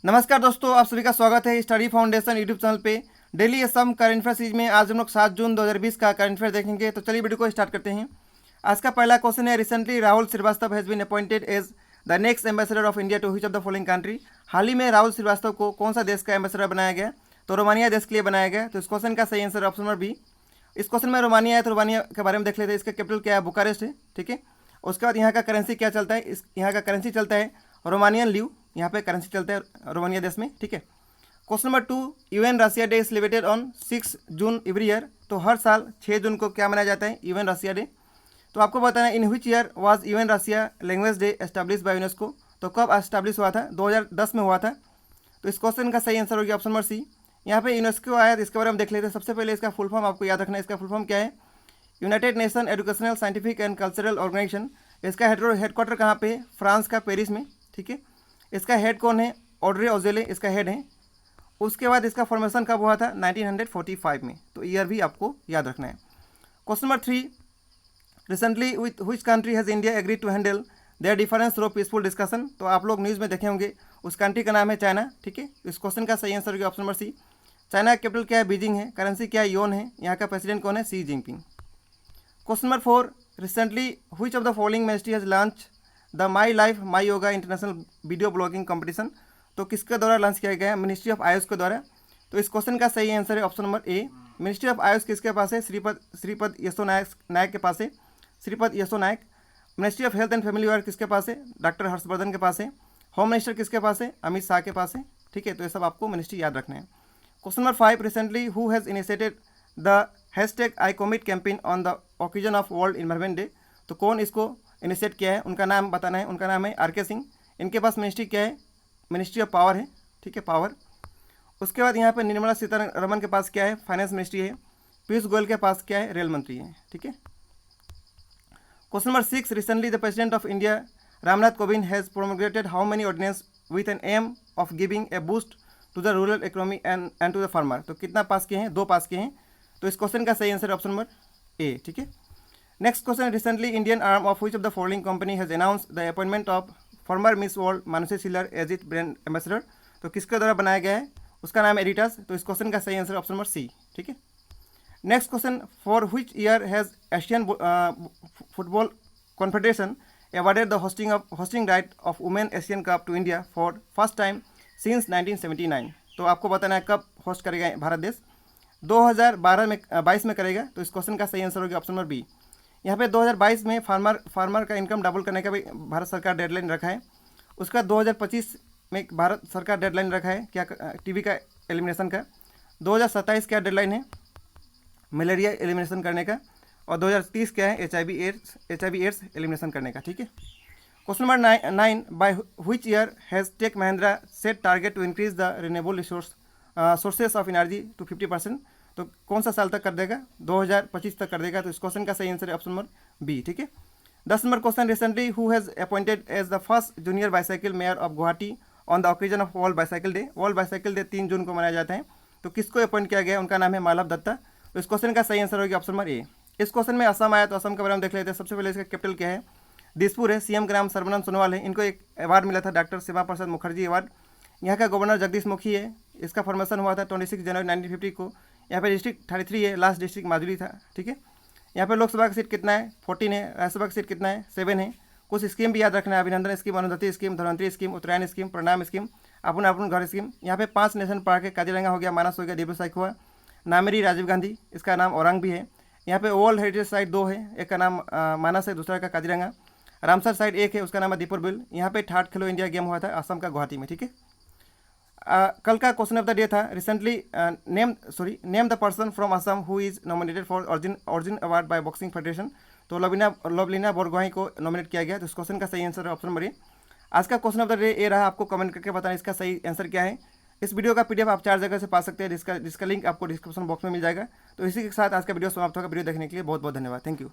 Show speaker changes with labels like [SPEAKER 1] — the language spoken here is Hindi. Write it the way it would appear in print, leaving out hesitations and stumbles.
[SPEAKER 1] नमस्कार दोस्तों, आप सभी का स्वागत है स्टडी फाउंडेशन यूट्यूब चैनल पे। Daily Assam current affair series में आज हम लोग 7 जून 2020 का करंट अफेयर देखेंगे। तो चलिए वीडियो को स्टार्ट करते हैं। आज का पहला क्वेश्चन है, recently Rahul Srivastava has been appointed as the next ambassador of India to which of the following country. हाल ही में राहुल श्रीवास्तव को कौन सा देश का एम्बेसडर बनाया गया? तो रोमानिया देश के लिए बनाया गया। तो इस क्वेश्चन का सही आंसर ऑप्शन नंबर बी। इस क्वेश्चन में रोमानिया है, तो रोमानिया के बारे में देख लेते हैं। इसका कैपिटल क्या है? बुकारेस्ट है। ठीक है। उसके बाद यहाँ का करेंसी क्या चलता है? यहाँ का करेंसी चलता है रोमानियन ल्यू। यहाँ पे करेंसी चलता है रोमानिया देश में। ठीक है। Question number 2, UN Russia day is celebrated on 6 June every year. तो हर साल 6 जून को क्या मनाया जाता है? UN Russia day. तो आपको बताना है, in which year was UN Russia language day establish by UNESCO. तो कब एस्टैब्लिश हुआ था? 2010 में हुआ था। तो इस क्वेश्चन का सही आंसर हो गया ऑप्शन नंबर सी। यहाँ पे यूनेस्को आया, तो इसके बारे में देख लेते हैं। सबसे पहले इसका फुल फॉर्म आपको याद रखना है। इसका फुल फॉर्म क्या है? United Nation Educational Scientific and Cultural Organization. इसका हेडक्वार्टर कहाँ पे है? फ्रांस का पेरिस में। ठीक है। इसका हेड कौन है? ऑड्रे ऑजेले इसका हेड है। उसके बाद इसका फॉर्मेशन कब हुआ था? 1945 में। तो ईयर भी आपको याद रखना है। Question number 3, recently with which country has India agreed to handle their difference through peaceful discussion. तो आप लोग न्यूज़ में देखे होंगे, उस कंट्री का नाम है चाइना। ठीक है। इस क्वेश्चन का सही आंसर होगा ऑप्शन नंबर सी। चाइना का कैपिटल क्या है? बीजिंग है। करेंसी क्या है? योन है। यहाँ का प्रेसिडेंट कौन है? सी Jinping. Question number 4, recently which of the following ministry has launch the my life my yoga international video blogging competition. तो किसके द्वारा लॉन्च किया गया है? मिनिस्ट्री ऑफ आयुष के द्वारा। तो इस क्वेश्चन का सही आंसर है option number A. Ministry of AYUSH किसके पास है? श्रीपद यसो नायक के पास है। Shripad Yesso Naik. Ministry of health and family welfare किसके पास है? डॉक्टर हर्षवर्धन के पास है। होम मिनिस्टर किसके पास है? अमित शाह के पास है। ठीक है। तो ये सब आपको मिनिस्ट्री याद रखना है। Question number 5, recently who has initiated the hashtag I commit campaign on the occasion of world environment day. तो कौन इसको इनिशिएट किया है? उनका नाम बताना है। उनका नाम है आर.के. सिंह। इनके पास मिनिस्ट्री क्या है? मिनिस्ट्री ऑफ पावर है। ठीक है, पावर। उसके बाद यहाँ पे निर्मला सीतारमन के पास क्या है? फाइनेंस मिनिस्ट्री है। पीयूष गोयल के पास क्या है? रेल मंत्री है। ठीक है। Question number 6, recently the president of India Ramnath Kovind has promulgated how many ordinance with an aim of giving a boost to the rural economy and to the farmer. तो कितना पास किए हैं? 2 पास किए हैं। तो इस क्वेश्चन का सही आंसर ऑप्शन नंबर ए। ठीक है। Next question, recently Indian arm of which of the following company has announce the appointment of former Miss World Manushi Chhillar as it brand ambassador. तो किसके द्वारा बनाया गया है? उसका नाम है एडिटास। तो इस क्वेश्चन का सही आंसर ऑप्शन नंबर सी। ठीक है। Next question, for which year has Asian Football Confederation awarded the hosting right of women Asian Cup to India for first time since 1979। तो आपको बताना है कब होस्ट करेगा भारत देश? 2022 में करेगा। तो इस क्वेश्चन का सही आंसर होगा ऑप्शन नंबर बी। यहाँ पे 2022 में फार्मर का इनकम डबल करने का भी भारत सरकार डेडलाइन रखा है। उसका 2025 में भारत सरकार डेडलाइन रखा है क्या? टीबी का एलिमिनेशन का। 2027 क्या डेडलाइन है? मलेरिया एलिमिनेशन करने का। और 2030 क्या है? एचआईवी एड्स एलिमिनेशन करने का। ठीक है। Question number 9, by which year has Tech Mahindra set target to increase the renewable sources of energy to 50%। तो कौन सा साल तक कर देगा? 2025 तक कर देगा। तो इस क्वेश्चन का सही आंसर है ऑप्शन नंबर बी। ठीक है। 10 number question, recently who has appointed as the first junior bicycle mayor of Guwahati on the occasion of World Bicycle Day. World Bicycle Day 3 जून को मनाया जाता है। तो किसको अपॉइंट किया गया? उनका नाम है मालव दत्ता। तो इस क्वेश्चन का सही आंसर होगा ऑप्शन नंबर ए। इस क्वेश्चन में असम आया, तो असम के बारे में देख लेते हैं। सबसे पहले इसका कैपिटल क्या है? दिसपुर है। सीएम का नाम सर्बानंद सोनोवाल है। इनको एक अवार्ड मिला था, डॉक्टर श्यामा प्रसाद मुखर्जी अवार्ड। यहाँ का गवर्नर जगदीश मुखी है। इसका फॉर्मेशन हुआ था 26 जनवरी 1950 को। यहाँ पे डिस्ट्रिक्ट 33 है। लास्ट डिस्ट्रिक्ट माजुली था। ठीक है। यहाँ पे लोकसभा का सीट कितना है? 14 है। राज्यसभा का सीट कितना है? 7 है। कुछ स्कीम भी याद रखना है। अभिनंदन स्कीम, अनुदति स्कीम, धनवंतरी स्कीम, उत्तरायण स्कीम, प्रणाम स्कीम, अपन घर स्कीम। यहाँ पे 5 नेशनल पार्क है। काजीरंगा हो गया, मानस हो गया, दिब्रू साइखोवा, नामेरी राजीव गांधी, इसका नाम औरंग भी है। यहाँ पे वर्ल्ड हेरिटेज साइट 2 है। एक का नाम मानस है, दूसरा का काजीरंगा। रामसर साइट 1 है, उसका नाम है दीपुर बिल। यहाँ पे 3rd खेलो इंडिया गेम हुआ था असम का गुवाहाटी में। ठीक है। कल का क्वेश्चन ऑफ द डे था, recently name the person from Assam who is nominated for Arjun award bye boxing federation. तो लवलीना बोरगोहाई को नॉमिनेट किया गया। तो इस क्वेश्चन का सही आंसर है ऑप्शन नंबर ए। आज का क्वेश्चन ऑफ द डे ये रहा। आपको कमेंट करके बताना इसका सही आंसर क्या है। इस वीडियो का पीडीएफ आप 4 जगह से पा सकते हैं, जिसका लिंक आपको डिस्क्रिप्शन बॉक्स में मिल जाएगा। तो इसी के साथ आज का वीडियो समाप्त होगा। वीडियो देखने के लिए बहुत बहुत धन्यवाद। Thank you.